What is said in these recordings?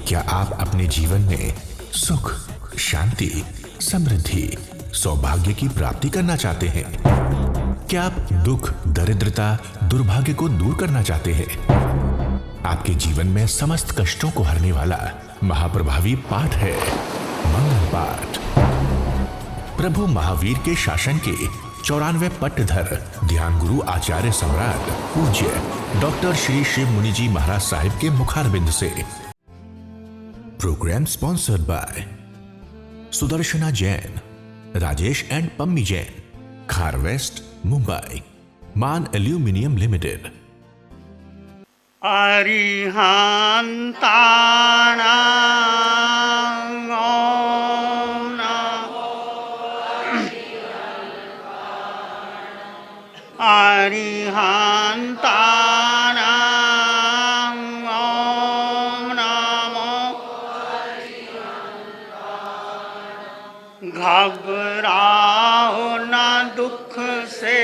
क्या आप अपने जीवन में सुख, शांति, समृद्धि, सौभाग्य की प्राप्ति करना चाहते हैं? क्या आप दुख, दरिद्रता, दुर्भाग्य को दूर करना चाहते हैं? आपके जीवन में समस्त कष्टों को हरने वाला महाप्रभावी पाठ है मंगल पाठ। प्रभु महावीर के शासन के 94 पट्टधर ध्यान गुरु आचार्य सम्राट पूज्य डॉक्टर श्री शिव मुनि जी महाराज साहिब के मुखारबिंद से। Program sponsored by Sudarshana Jain, Rajesh and Pammi Jain, Khar west, Mumbai, मान एल्यूमिनियम लिमिटेड। घबराओ न दुख से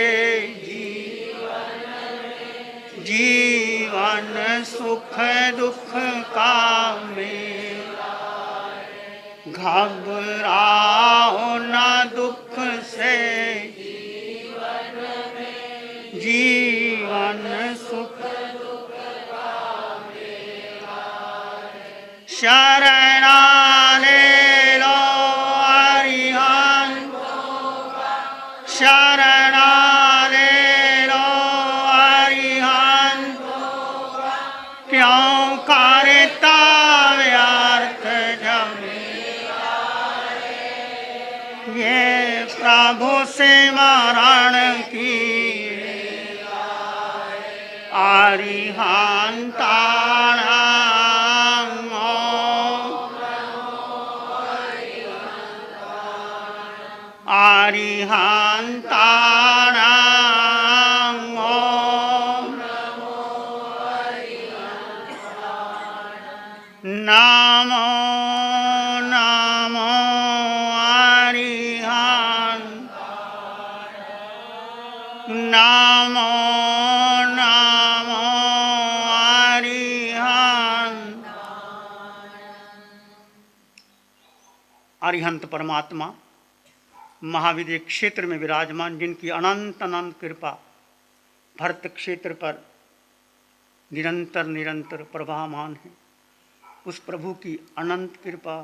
जीवन सुख दुख का मेला। घबराओ न दुख से जीवन सुख दुख का मेला। शरणा ले लो शरणा ले लो अरिहंत, क्यों करता व्यर्थ झमेला। ये प्रभु से मरण की अरिहंताणां ओम नमो नमो अरिहंत नमो नमो अरिहंत। अरिहंत परमात्मा महाविद्य क्षेत्र में विराजमान, जिनकी अनंत अनंत कृपा भरत क्षेत्र पर निरंतर निरंतर प्रवाहमान है, उस प्रभु की अनंत कृपा,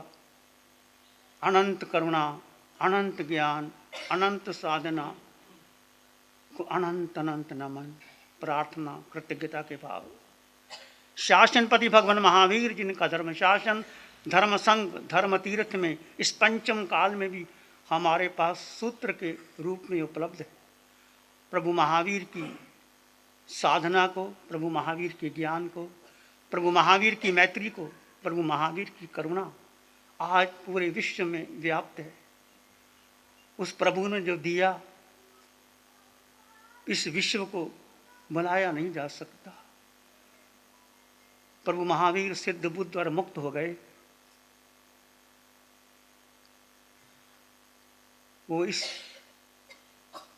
अनंत करुणा, अनंत ज्ञान, अनंत साधना को अनंत अनंत नमन, प्रार्थना, कृतज्ञता के भाव। शासनपति भगवान महावीर जिनका धर्म शासन, धर्म संघ, धर्म तीर्थ में इस पंचम काल में भी हमारे पास सूत्र के रूप में उपलब्ध है। प्रभु महावीर की साधना को, प्रभु महावीर के ज्ञान को, प्रभु महावीर की मैत्री को, प्रभु महावीर की करुणा आज पूरे विश्व में व्याप्त है। उस प्रभु ने जो दिया, इस विश्व को बनाया नहीं जा सकता। प्रभु महावीर सिद्ध बुद्ध और मुक्त हो गए। वो इस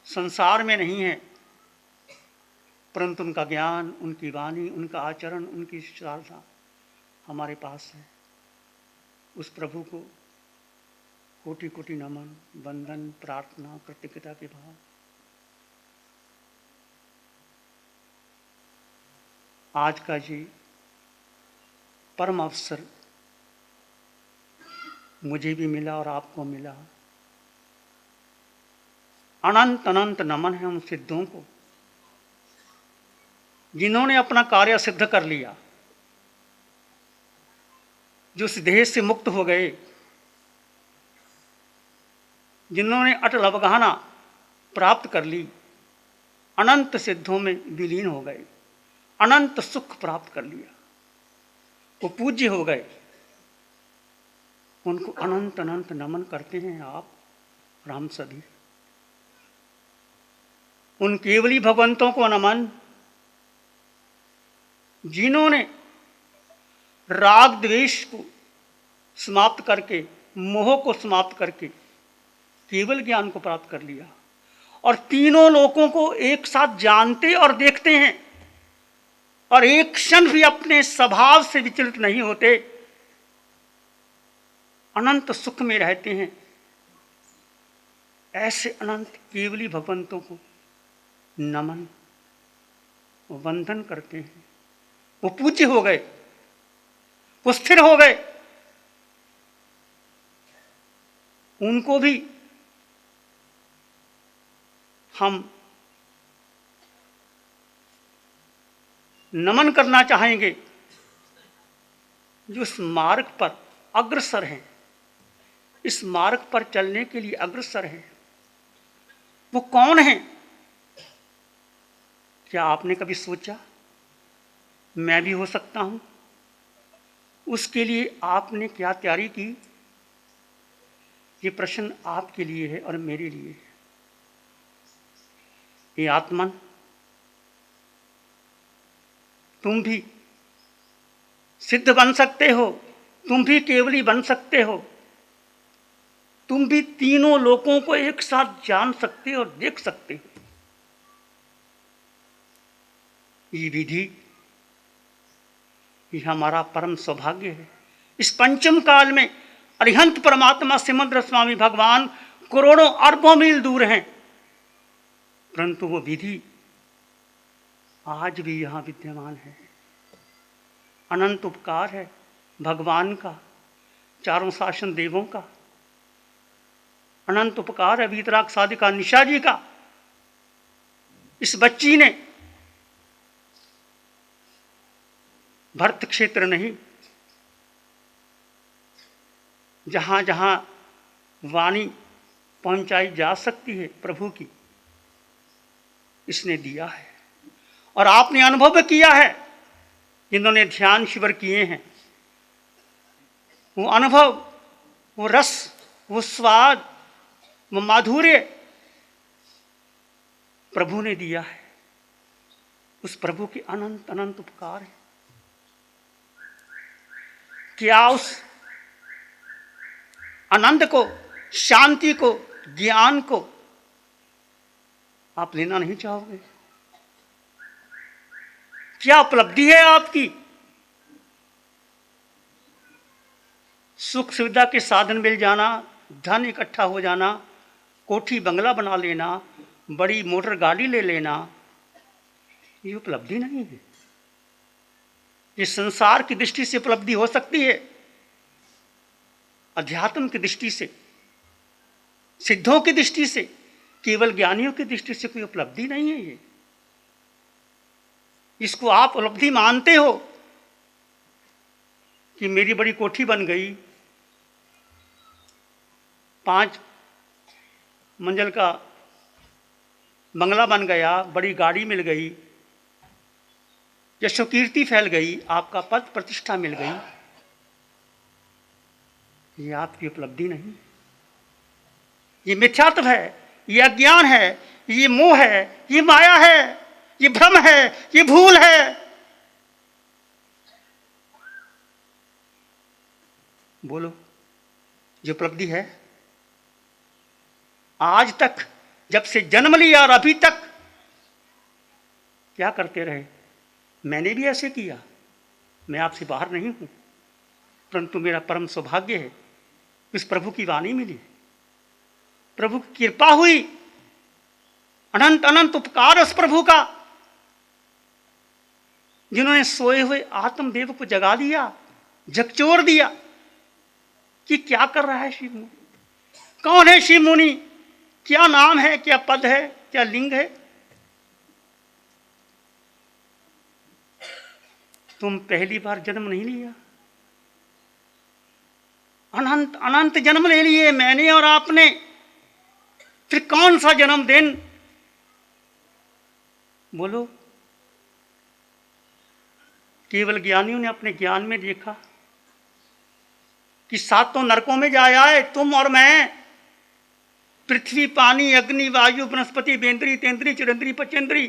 संसार में नहीं है, परंतु उनका ज्ञान, उनकी वाणी, उनका आचरण, उनकी श्रद्धा हमारे पास है। उस प्रभु को कोटि कोटि नमन, वंदन, प्रार्थना, कृतज्ञता के भाव। आज का जी परम अवसर मुझे भी मिला और आपको मिला। अनंत अनंत नमन है उन सिद्धों को जिन्होंने अपना कार्य सिद्ध कर लिया, जो इस देह से मुक्त हो गए, जिन्होंने अटल अवगाहना प्राप्त कर ली, अनंत सिद्धों में विलीन हो गए, अनंत सुख प्राप्त कर लिया, वो पूज्य हो गए। उनको अनंत अनंत नमन करते हैं आप राम सभी। उन केवली भगवंतों को नमन जिन्होंने राग द्वेष को समाप्त करके, मोह को समाप्त करके केवल ज्ञान को प्राप्त कर लिया और तीनों लोकों को एक साथ जानते और देखते हैं और एक क्षण भी अपने स्वभाव से विचलित नहीं होते। अनंत सुख में रहते हैं, ऐसे अनंत केवली भगवंतों को नमन वंदन करते हैं। वो पूज्य हो गए, वो स्थिर हो गए, उनको भी हम नमन करना चाहेंगे जो इस मार्ग पर अग्रसर हैं, इस मार्ग पर चलने के लिए अग्रसर हैं। वो कौन हैं? क्या आपने कभी सोचा मैं भी हो सकता हूं? उसके लिए आपने क्या तैयारी की? ये प्रश्न आपके लिए है और मेरे लिए है। ये आत्मन, तुम भी सिद्ध बन सकते हो, तुम भी केवली बन सकते हो, तुम भी तीनों लोकों को एक साथ जान सकते हो और देख सकते हो। ये विधि, ये हमारा परम सौभाग्य है। इस पंचम काल में अरिहंत परमात्मा सिमंद्र स्वामी भगवान करोड़ों अरबों मील दूर हैं, परंतु वो विधि आज भी यहां विद्यमान है। अनंत उपकार है भगवान का, चारों शासन देवों का। अनंत उपकार है वीतराग साधिका निशा जी का। इस बच्ची ने भरत क्षेत्र नहीं, जहां जहां वाणी पहुंचाई जा सकती है प्रभु की, इसने दिया है। और आपने अनुभव किया है, जिन्होंने ध्यान शिविर किए हैं, वो अनुभव, वो रस, वो स्वाद, वो माधुर्य प्रभु ने दिया है। उस प्रभु के अनंत अनंत उपकार है। क्या उस आनंद को, शांति को, ज्ञान को आप लेना नहीं चाहोगे? क्या उपलब्धि है आपकी? सुख सुविधा के साधन मिल जाना, धन इकट्ठा हो जाना, कोठी बंगला बना लेना, बड़ी मोटर गाड़ी ले लेना, ये उपलब्धि नहीं है। ये संसार की दृष्टि से उपलब्धि हो सकती है, अध्यात्म की दृष्टि से, सिद्धों की दृष्टि से, केवल ज्ञानियों की दृष्टि से कोई उपलब्धि नहीं है। ये इसको आप उपलब्धि मानते हो कि मेरी बड़ी कोठी बन गई, 5 मंजिल का बंगला बन गया, बड़ी गाड़ी मिल गई, यशो कीर्ति फैल गई, आपका पद प्रतिष्ठा मिल गई। ये आपकी उपलब्धि नहीं, ये मिथ्यात्व है, ये अज्ञान है, ये मोह है, ये माया है, ये भ्रम है, ये भूल है। बोलो, जो उपलब्धि है। आज तक जब से जन्म लिया और अभी तक क्या करते रहे? मैंने भी ऐसे किया, मैं आपसे बाहर नहीं हूं, परंतु मेरा परम सौभाग्य है, उस प्रभु की वाणी मिली, प्रभु की कृपा हुई, अनंत अनंत उपकार उस प्रभु का, जिन्होंने सोए हुए आत्मदेव को जगा दिया, झकझोर दिया कि क्या कर रहा है शिव मुनि, कौन है शिव मुनि, क्या नाम है, क्या पद है, क्या लिंग है। तुम पहली बार जन्म नहीं लिया, अनंत अनंत जन्म ले लिए मैंने और आपने। फिर कौन सा जन्मदिन? बोलो। केवल ज्ञानियों ने अपने ज्ञान में देखा कि 7 नरकों में जा आए तुम और मैं, पृथ्वी, पानी, अग्नि, वायु, वनस्पति, बेंद्री, तेंद्री, चिरंद्री, पचेंद्री,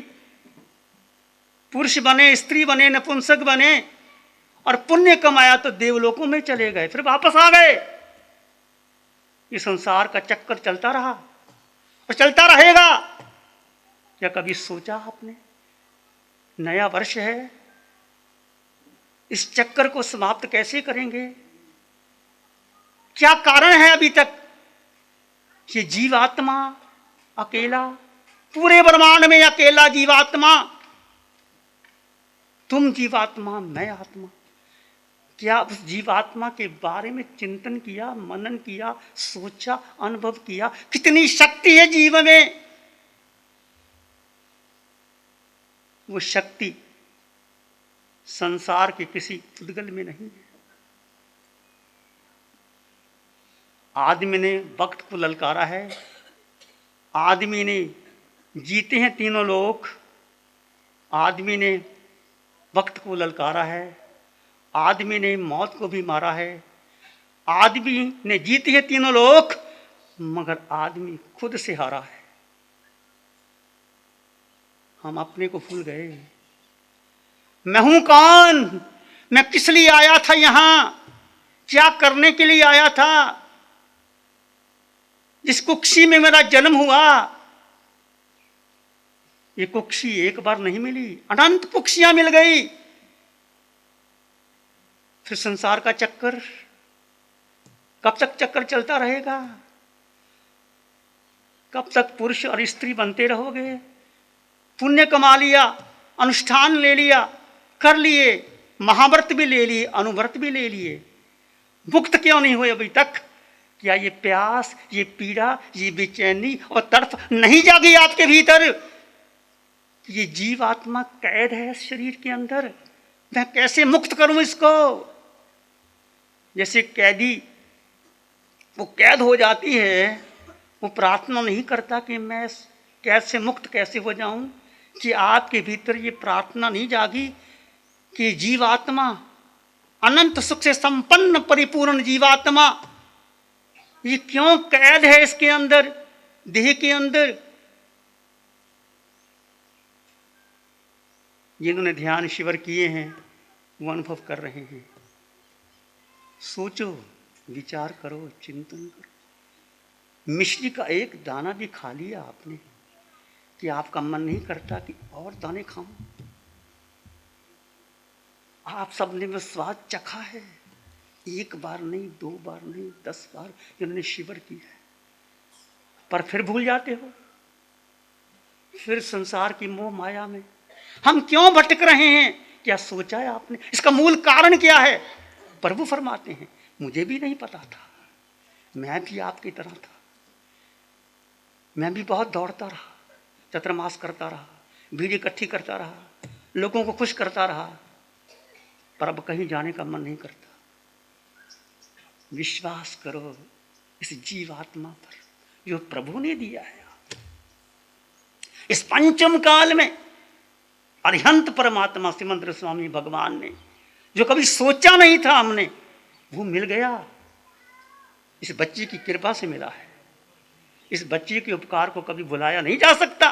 पुरुष बने, स्त्री बने, नपुंसक बने, और पुण्य कमाया तो देवलोकों में चले गए, फिर वापस आ गए। ये संसार का चक्कर चलता रहा और चलता रहेगा। क्या कभी सोचा आपने, नया वर्ष है, इस चक्कर को समाप्त कैसे करेंगे? क्या कारण है अभी तक? ये जीवात्मा अकेला, पूरे ब्रह्मांड में अकेला जीवात्मा। तुम जीवात्मा, मैं आत्मा। क्या उस जीवात्मा के बारे में चिंतन किया, मनन किया, सोचा, अनुभव किया? कितनी शक्ति है जीव में। वो शक्ति संसार के किसी उद्गल में नहीं है। आदमी ने वक्त को ललकारा है, आदमी ने जीते हैं तीनों लोक, आदमी ने वक्त को ललकारा है, आदमी ने मौत को भी मारा है, आदमी ने जीते हैं तीनों लोक, मगर आदमी खुद से हारा है। हम अपने को भूल गए। मैं हूं कौन? मैं किस लिए आया था यहां? क्या करने के लिए आया था? जिस कुक्षी में मेरा जन्म हुआ, ये कुक्षी एक बार नहीं मिली, अनंत कुक्षियां मिल गई। फिर संसार का चक्कर कब तक चक्कर चलता रहेगा? कब तक पुरुष और स्त्री बनते रहोगे? पुण्य कमा लिया, अनुष्ठान ले लिया, कर लिए, महाव्रत भी ले लिए, अनुव्रत भी ले लिए, मुक्त क्यों नहीं हुए अभी तक? क्या ये प्यास, ये पीड़ा, ये बेचैनी और तड़फ नहीं जागी आपके भीतर? ये जीवात्मा कैद है शरीर के अंदर, मैं कैसे मुक्त करूं इसको? जैसे कैदी वो कैद हो जाती है, वो प्रार्थना नहीं करता कि मैं कैद से मुक्त कैसे हो जाऊं। कि आपके भीतर ये प्रार्थना नहीं जागी कि जीवात्मा अनंत सुख से संपन्न परिपूर्ण जीवात्मा, ये क्यों कैद है इसके अंदर, देह के अंदर? जिन्होंने ध्यान शिविर किए हैं वो अनुभव कर रहे हैं। सोचो, विचार करो, चिंतन करो। मिश्री का एक दाना भी खा लिया आपने, कि आपका मन नहीं करता कि और दाने खाऊं? आप सबने वो स्वाद चखा है, एक बार नहीं, 2 बार नहीं, 10 बार जिन्होंने शिविर किया है, पर फिर भूल जाते हो। फिर संसार की मोह माया में हम क्यों भटक रहे हैं? क्या सोचा है आपने? इसका मूल कारण क्या है? प्रभु फरमाते हैं, मुझे भी नहीं पता था, मैं भी आपकी तरह था, मैं भी बहुत दौड़ता रहा, चतुर्मास करता रहा, भीड़ इकट्ठी करता रहा, लोगों को खुश करता रहा, पर अब कहीं जाने का मन नहीं करता। विश्वास करो इस जीवात्मा पर जो प्रभु ने दिया है। इस पंचम काल में अरिहंत परमात्मा सिमंद्र स्वामी भगवान ने, जो कभी सोचा नहीं था हमने, वो मिल गया। इस बच्चे की कृपा से मिला है। इस बच्चे के उपकार को कभी भुलाया नहीं जा सकता।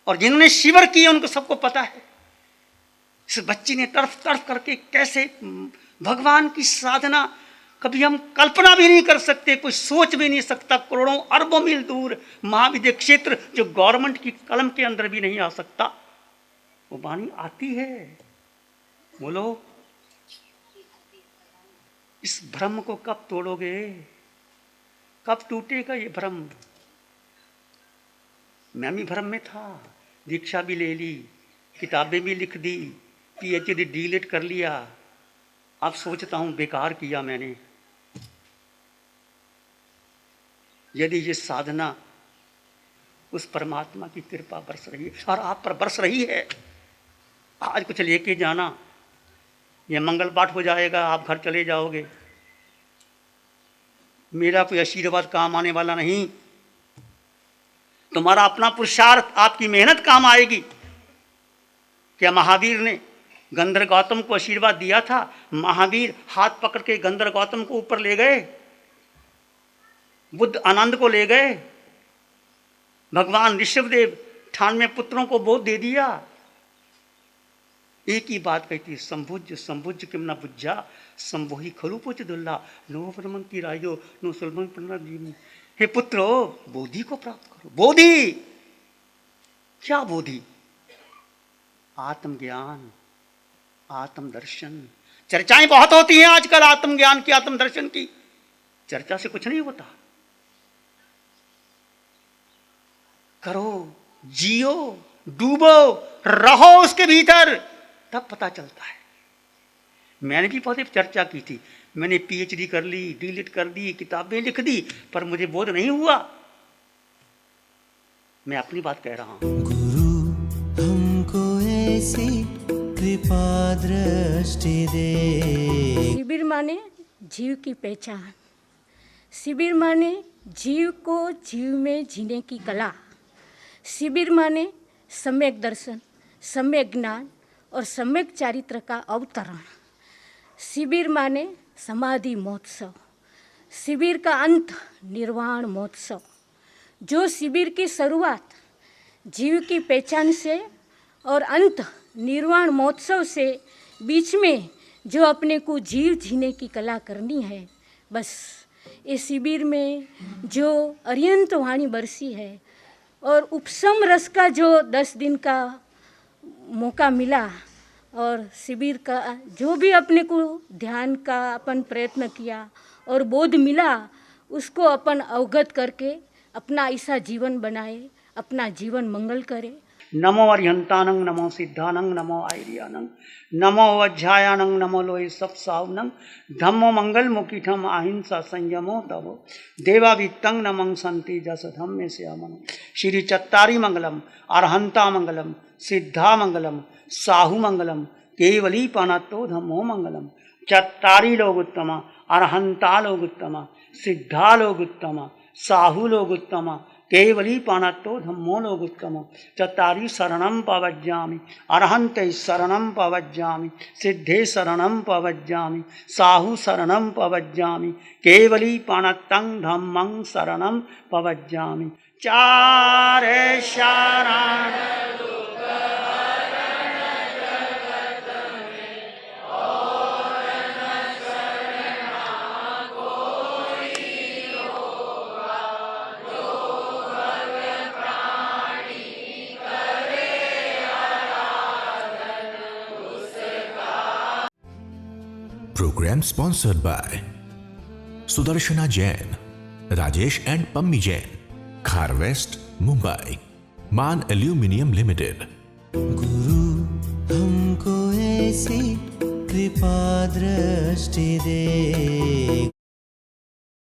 और जिन्होंने शिविर किए उनको सबको पता है इस बच्चे ने तड़फ तड़फ करके कैसे भगवान की साधना, कभी हम कल्पना भी नहीं कर सकते, कोई सोच भी नहीं सकता। करोड़ों अरबों मील दूर महाविद्य क्षेत्र जो गवर्नमेंट की कलम के अंदर भी नहीं आ सकता, वो वाणी आती है। बोलो, इस भ्रम को कब तोड़ोगे? कब टूटेगा ये भ्रम? मैं भी भ्रम में था, दीक्षा भी ले ली, किताबें भी लिख दी, पीएचडी डीलिट कर लिया। अब सोचता हूं बेकार किया मैंने। यदि ये साधना उस परमात्मा की कृपा बरस रही है, और आप पर बरस रही है, आज कुछ लेके जाना, ये मंगल पाठ हो जाएगा, आप घर चले जाओगे, मेरा कोई आशीर्वाद काम आने वाला नहीं। तुम्हारा अपना पुरुषार्थ, आपकी मेहनत काम आएगी। क्या महावीर ने गंधर्व गौतम को आशीर्वाद दिया था? महावीर हाथ पकड़ के गंधर्व गौतम को ऊपर ले गए, बुद्ध आनंद को ले गए, भगवान ऋषभदेव 98 पुत्रों को बोध दे दिया। एक ही बात कहती, संभुज संभुज किम न बुझा, संभोही खलुपोच दुल्ला, नो परमंती रायो, नो सुलभन प्रणजीवनी। हे पुत्रो, बोधि को प्राप्त करो। बोधि क्या? बोधि आत्मज्ञान, आत्मदर्शन, चर्चाएं बहुत होती हैं आजकल आत्मज्ञान की, आत्मदर्शन की। चर्चा से कुछ नहीं होता। करो, जियो, डूबो, रहो उसके भीतर, तब पता चलता है। मैंने भी बहुत चर्चा की थी, मैंने पीएचडी कर ली, डीलिट कर दी, किताबें लिख दी, पर मुझे बोध नहीं हुआ। मैं अपनी बात कह रहा हूं। गुरु हमको ऐसी कृपा दृष्टि दे। शिविर माने जीव की पहचान, शिविर माने जीव को जीव में जीने की कला, शिविर माने सम्यक दर्शन, सम्यक ज्ञान और सम्यक चारित्र का अवतरण। शिविर माने समाधि महोत्सव, शिविर का अंत निर्वाण महोत्सव। जो शिविर की शुरुआत जीव की पहचान से और अंत निर्वाण महोत्सव से, बीच में जो अपने को जीव जीने की कला करनी है, बस इस शिविर में जो अरियंत वाणी बरसी है और उपशम रस का जो 10 दिन का मौका मिला, और शिविर का जो भी अपने को ध्यान का अपन प्रयत्न किया और बोध मिला, उसको अपन अवगत करके अपना ऐसा जीवन बनाए, अपना जीवन मंगल करे। नमो अरिहंतानंग, नमो सिद्धानंग, नमो आयरियानंग, नमो अध्यायानंग, नमो लोहि सप्सावनंग, धम्मो मंगल मुखिठम अहिंसा संयमो तवो देवावित्तं नमं संति जस धम्मे श्यामन। श्री चत्तारी मंगलम, अरहंता मंगलम, सिद्धा मंगलम, साहु मंगलम, केवली पानतो धम्मो मंगलम। चत्तारी लोग उत्तमा, अरहंता लोग उत्तमा, सिद्धा लोग उत्तमा, साहु लोग उत्तमा, केवली पानतो धम्मो लोग उत्तम। चत्तारी शरणं पवज्जामि, अरहन्ते शरणं पवज्जामि, सिद्धे शरणं पवज्जामि, साहु शरणं पवज्जामि, केवली पानतं धम्मं शरणं पवज्जामि। चारे शरण Program sponsored by Sudarshana Jain, Rajesh and Pammi Jain, Khar West, Mumbai, Man Aluminium Limited. गुरु हमको ऐसी कृपा दृष्टि दे।